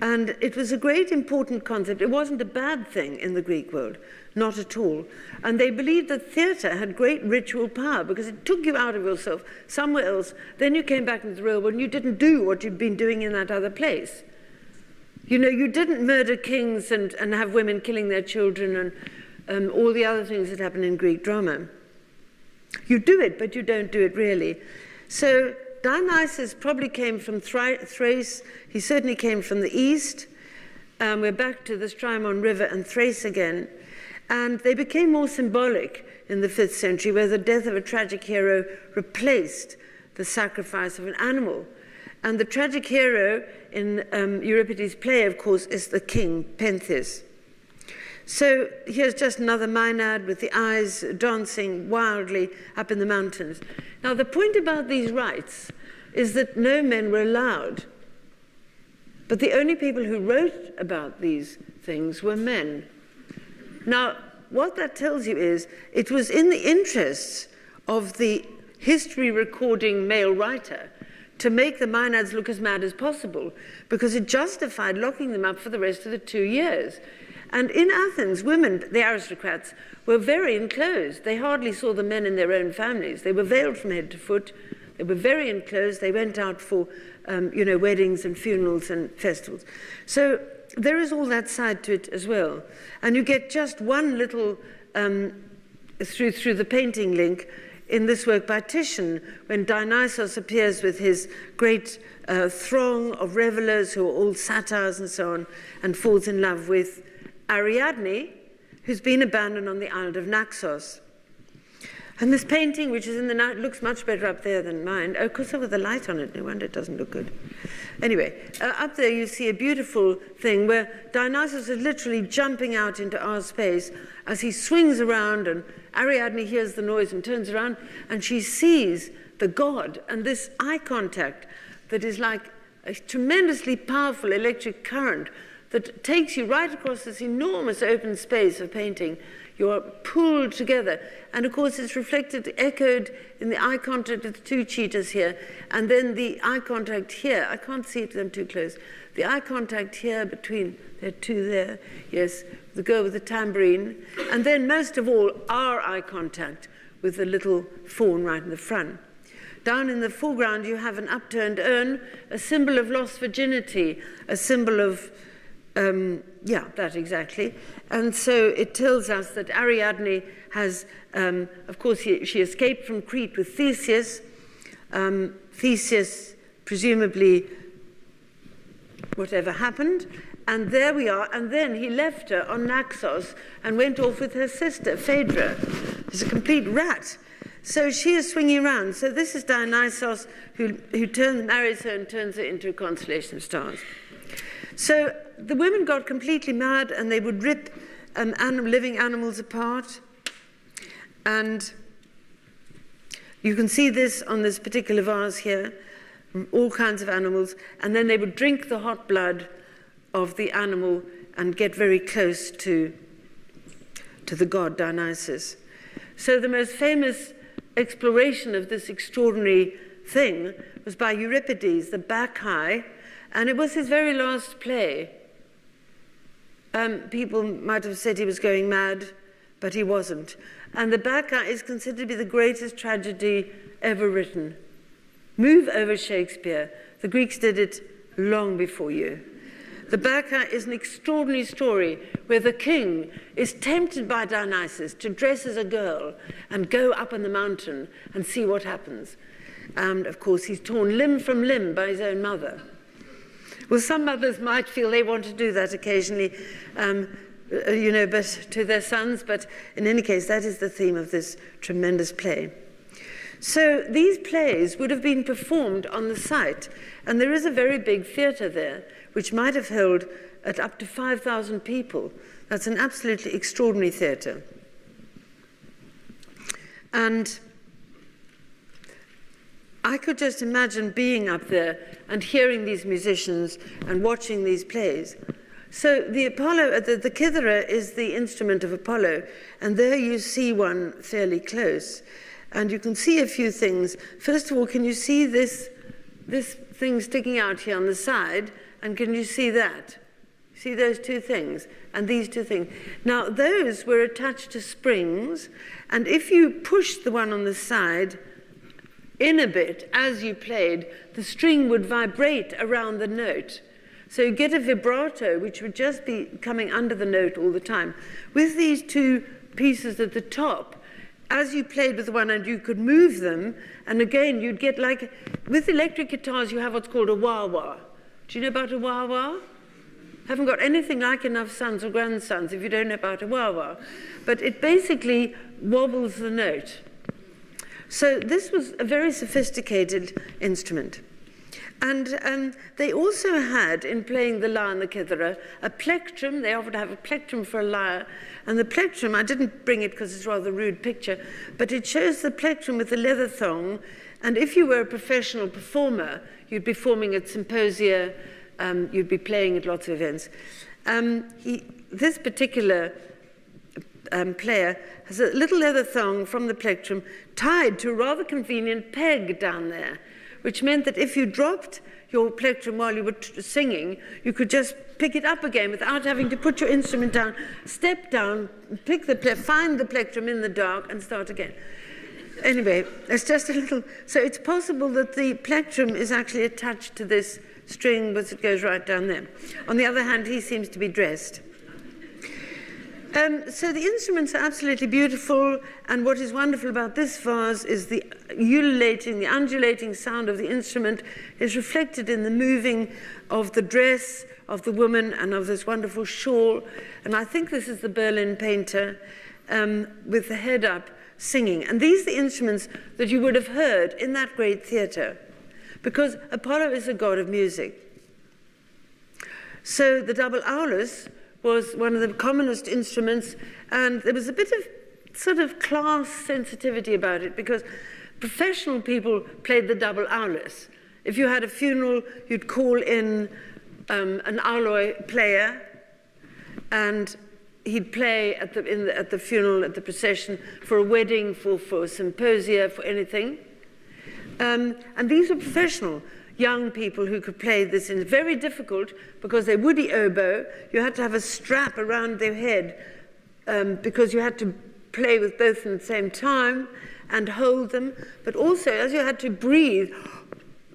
And it was a great important concept. It wasn't a bad thing in the Greek world, not at all. And they believed that theatre had great ritual power because it took you out of yourself somewhere else. Then you came back into the real world and you didn't do what you'd been doing in that other place. You know, you didn't murder kings and have women killing their children and all the other things that happen in Greek drama. You do it, but you don't do it really. So Dionysus probably came from Thrace. He certainly came from the east. We're back to the Strymon River and Thrace again. And they became more symbolic in the 5th century, where the death of a tragic hero replaced the sacrifice of an animal. And the tragic hero in Euripides' play, of course, is the king, Pentheus. So here's just another Maenad with the eyes dancing wildly up in the mountains. Now, the point about these rites is that no men were allowed. But the only people who wrote about these things were men. Now, what that tells you is it was in the interests of the history recording male writer to make the Maenads look as mad as possible, because it justified locking them up for the rest of the 2 years. And in Athens, women, the aristocrats, were very enclosed. They hardly saw the men in their own families. They were veiled from head to foot. They were very enclosed. They went out for, weddings and funerals and festivals. So there is all that side to it as well. And you get just one little, through the painting link, in this work by Titian, when Dionysus appears with his great throng of revelers who are all satyrs and so on, and falls in love with Ariadne, who's been abandoned on the island of Naxos. And this painting, which is in the night, looks much better up there than mine. Oh, because with the light on it, no wonder it doesn't look good. Anyway, up there you see a beautiful thing where Dionysus is literally jumping out into our space as he swings around, and Ariadne hears the noise and turns around, and she sees the god, and this eye contact that is like a tremendously powerful electric current that takes you right across this enormous open space of painting. You are pulled together. And of course, it's reflected, echoed in the eye contact with the two cheetahs here, and then the eye contact here. I can't see it, them too close. The eye contact here between, there are two there, yes, the girl with the tambourine. And then most of all, our eye contact with the little faun right in the front. Down in the foreground, you have an upturned urn, a symbol of lost virginity, a symbol of that exactly. And so it tells us that Ariadne has, of course, she escaped from Crete with Theseus. Theseus, presumably, whatever happened, and there we are. And then he left her on Naxos and went off with her sister, Phaedra. She's a complete rat. So she is swinging around. So this is Dionysus, who marries her and turns her into a constellation of stars. So the women got completely mad, and they would rip living animals apart. And you can see this on this particular vase here, all kinds of animals. And then they would drink the hot blood of the animal and get very close to the god Dionysus. So the most famous exploration of this extraordinary thing was by Euripides, the Bacchae, and it was his very last play. People might have said he was going mad, but he wasn't. And the Bacchae is considered to be the greatest tragedy ever written. Move over Shakespeare. The Greeks did it long before you. The Bacchae is an extraordinary story where the king is tempted by Dionysus to dress as a girl and go up on the mountain and see what happens. And of course, he's torn limb from limb by his own mother. Well, some mothers might feel they want to do that occasionally, but to their sons. But in any case, that is the theme of this tremendous play. So these plays would have been performed on the site, and there is a very big theatre there, which might have held at up to 5,000 people. That's an absolutely extraordinary theatre. And I could just imagine being up there and hearing these musicians and watching these plays. So the Apollo, the kithara is the instrument of Apollo, and there you see one fairly close. And you can see a few things. First of all, can you see this thing sticking out here on the side? And can you see that? See those two things? And these two things. Now, those were attached to springs, and if you push the one on the side in a bit as you played, the string would vibrate around the note. So you get a vibrato, which would just be coming under the note all the time. With these two pieces at the top, as you played with the one hand, you could move them, and again, you'd get like, with electric guitars, you have what's called a wah-wah. Do you know about a wah-wah? Haven't got anything like enough sons or grandsons if you don't know about a wah-wah. But it basically wobbles the note. So this was a very sophisticated instrument. And they also had, in playing the lyre and the kithara, a plectrum. They often have a plectrum for a lyre. And the plectrum, I didn't bring it because it's a rather rude picture, but it shows the plectrum with the leather thong. And if you were a professional performer, you'd be forming at symposia, you'd be playing at lots of events. This particular player has a little leather thong from the plectrum tied to a rather convenient peg down there, which meant that if you dropped your plectrum while you were singing, you could just pick it up again without having to put your instrument down, step down, find the plectrum in the dark, and start again. Anyway, it's just a little... So it's possible that the plectrum is actually attached to this string, but it goes right down there. On the other hand, he seems to be dressed. So the instruments are absolutely beautiful, and what is wonderful about this vase is the undulating sound of the instrument is reflected in the moving of the dress of the woman and of this wonderful shawl. And I think this is the Berlin painter with the head up singing. And these are the instruments that you would have heard in that great theater, because Apollo is a god of music. So the double aulus was one of the commonest instruments, and there was a bit of sort of class sensitivity about it, because professional people played the double aulus. If you had a funeral, you'd call in an alloy player, and he'd play at the funeral, at the procession, for a wedding, for a symposia, for anything. And these were professional young people who could play this. And very difficult because they're woody oboe. You had to have a strap around their head because you had to play with both at the same time and hold them. But also, as you had to breathe,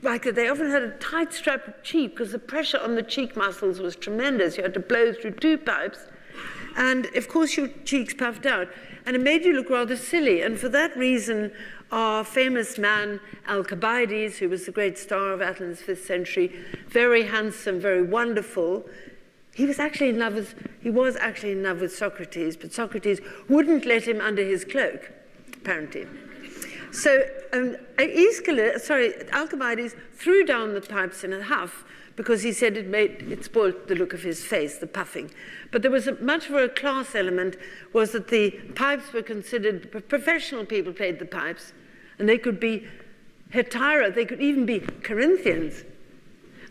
like they often had a tight strap cheek because the pressure on the cheek muscles was tremendous. You had to blow through two pipes. And of course, your cheeks puffed out. And it made you look rather silly. And for that reason, our famous man, Alcibiades, who was the great star of Athens' 5th century, very handsome, very wonderful, he was actually in love with Socrates, but Socrates wouldn't let him under his cloak, apparently. So Alcibiades threw down the pipes in a huff because he said it spoiled the look of his face, the puffing. But there was much more a class element, was that the pipes were considered, professional people played the pipes, and they could be hetaira, they could even be Corinthians.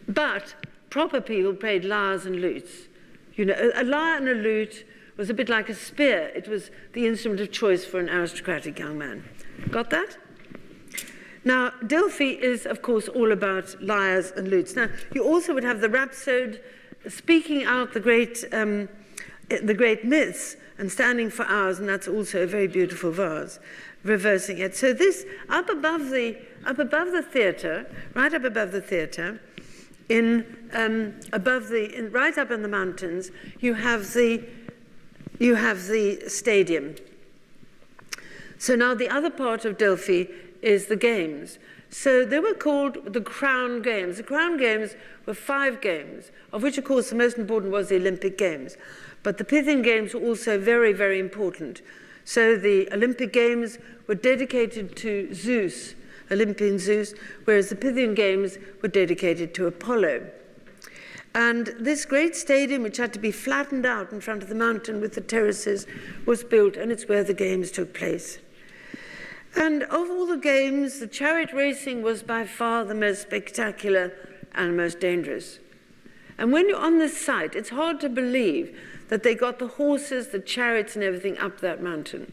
But proper people played lyres and lutes. You know, a lyre and a lute was a bit like a spear. It was the instrument of choice for an aristocratic young man. Got that? Now, Delphi is, of course, all about lyres and lutes. Now, you also would have the rhapsode speaking out the great myths and standing for hours, and that's also a very beautiful vase, reversing it. So this, up above the theatre, right up above the theatre, right up in the mountains, you have the stadium. So now the other part of Delphi is the games. So they were called the Crown Games. The Crown Games were 5 games, of which, of course, the most important was the Olympic Games. But the Pythian Games were also very, very important. So the Olympic Games were dedicated to Zeus, Olympian Zeus, whereas the Pythian Games were dedicated to Apollo. And this great stadium, which had to be flattened out in front of the mountain with the terraces, was built, and it's where the games took place. And of all the games, the chariot racing was by far the most spectacular and most dangerous. And when you're on this site, it's hard to believe that they got the horses, the chariots, and everything up that mountain.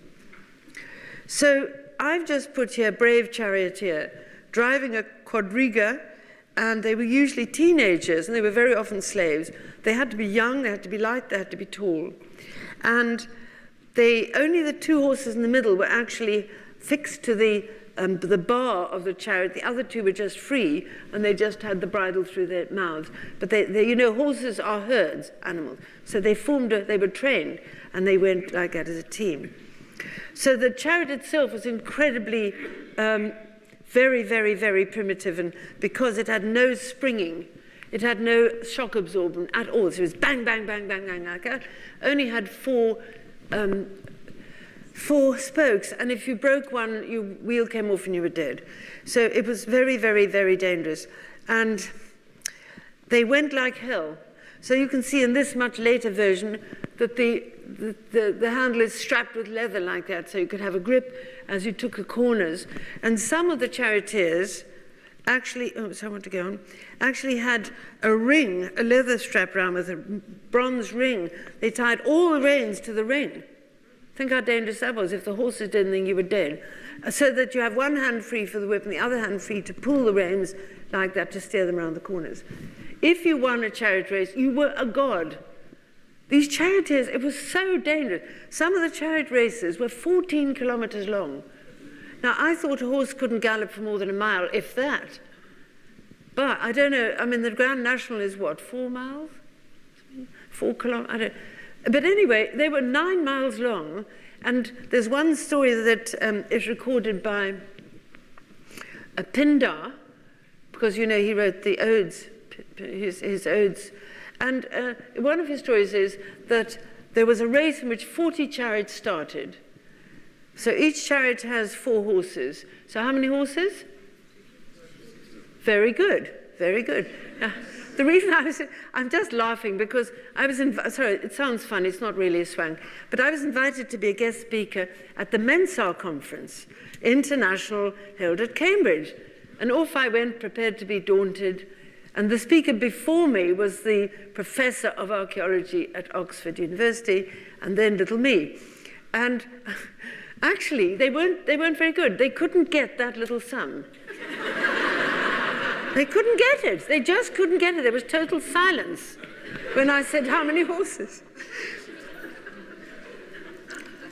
So I've just put here brave charioteer driving a quadriga, and they were usually teenagers, and they were very often slaves. They had to be young, they had to be light, they had to be tall. And only the 2 horses in the middle were actually fixed to the the bar of the chariot. The other two were just free, and they just had the bridle through their mouths. But you know, horses are herds animals, so they were trained, and they went like that as a team. So the chariot itself was incredibly, very, very, very primitive, and because it had no springing, it had no shock absorbent at all. So it was bang, bang, bang, bang, bang, like that. Only had four spokes, and if you broke one, your wheel came off and you were dead. So it was very, very, very dangerous. And they went like hell. So you can see in this much later version that the handle is strapped with leather like that, so you could have a grip as you took the corners. And some of the charioteers actually had a ring, a leather strap around with a bronze ring. They tied all the reins to the ring. Think how dangerous that was. If the horses did anything, you were dead. So that you have one hand free for the whip and the other hand free to pull the reins like that to steer them around the corners. If you won a chariot race, you were a god. These charioteers, it was so dangerous. Some of the chariot races were 14 kilometers long. Now, I thought a horse couldn't gallop for more than a mile, if that. But I don't know, I mean, the Grand National is what, 4 miles? 4 kilometers? I don't know. But anyway, they were 9 miles long, and there's one story that is recorded by Pindar, because, you know, he wrote the odes, his odes. And one of his stories is that there was a race in which 40 chariots started. So each chariot has 4 horses. So how many horses? Very good, very good. Now, the reason I'm just laughing because sorry, it sounds funny, it's not really a swank, but I was invited to be a guest speaker at the Mensa Conference, international, held at Cambridge. And off I went, prepared to be daunted. And the speaker before me was the professor of archaeology at Oxford University, and then little me. And actually, they weren't very good. They couldn't get that little sum. They couldn't get it. They just couldn't get it. There was total silence when I said, how many horses?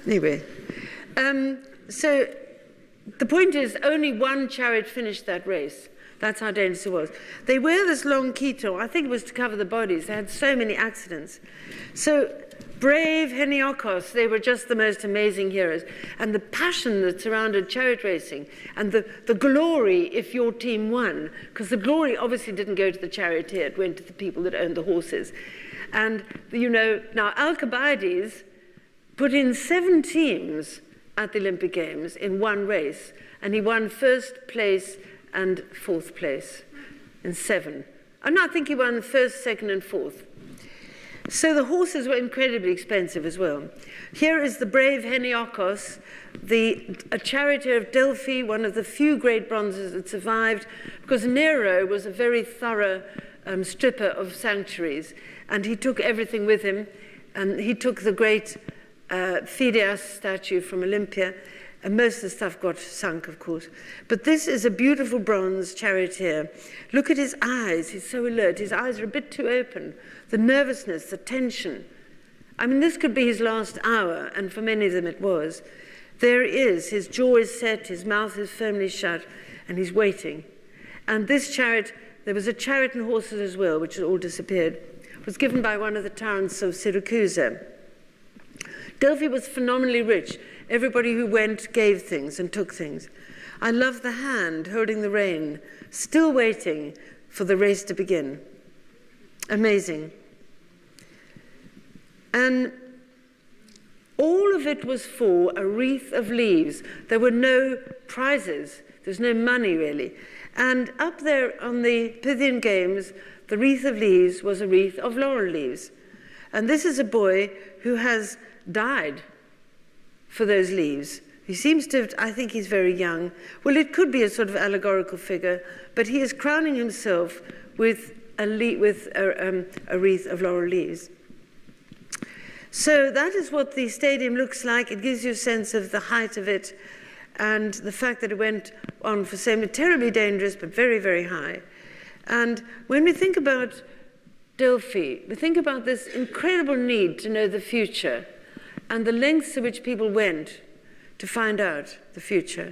Anyway, so the point is, only one chariot finished that race. That's how dangerous it was. They wear this long chiton. I think it was to cover the bodies. They had so many accidents. So brave Heniokos, they were just the most amazing heroes. And the passion that surrounded chariot racing and the glory if your team won, because the glory obviously didn't go to the charioteer, it went to the people that owned the horses. And, you know, now Alcibiades put in 7 teams at the Olympic Games in one race, and he won 1st place and 4th place in 7. And I think he won 1st, 2nd, and 4th. So the horses were incredibly expensive as well. Here is the brave Heniokos, a charioteer of Delphi, one of the few great bronzes that survived, because Nero was a very thorough stripper of sanctuaries, and he took everything with him. And he took the great Phidias statue from Olympia, and most of the stuff got sunk, of course. But this is a beautiful bronze charioteer. Look at his eyes. He's so alert. His eyes are a bit too open. The nervousness, the tension. I mean, this could be his last hour, and for many of them it was. There he is. His jaw is set, his mouth is firmly shut, and he's waiting. And this chariot, there was a chariot and horses as well, which had all disappeared. It was given by one of the tyrants of Syracuse. Delphi was phenomenally rich. Everybody who went gave things and took things. I love the hand holding the rein, still waiting for the race to begin. Amazing. And all of it was for a wreath of leaves. There were no prizes. There's no money, really. And up there on the Pythian Games, the wreath of leaves was a wreath of laurel leaves. And this is a boy who has died for those leaves. He seems to have, I think he's very young. Well, it could be a sort of allegorical figure, but he is crowning himself with a wreath of laurel leaves. So that is what the stadium looks like. It gives you a sense of the height of it and the fact that it went on for so many, terribly dangerous, but very, very high. And when we think about Delphi, we think about this incredible need to know the future and the lengths to which people went to find out the future.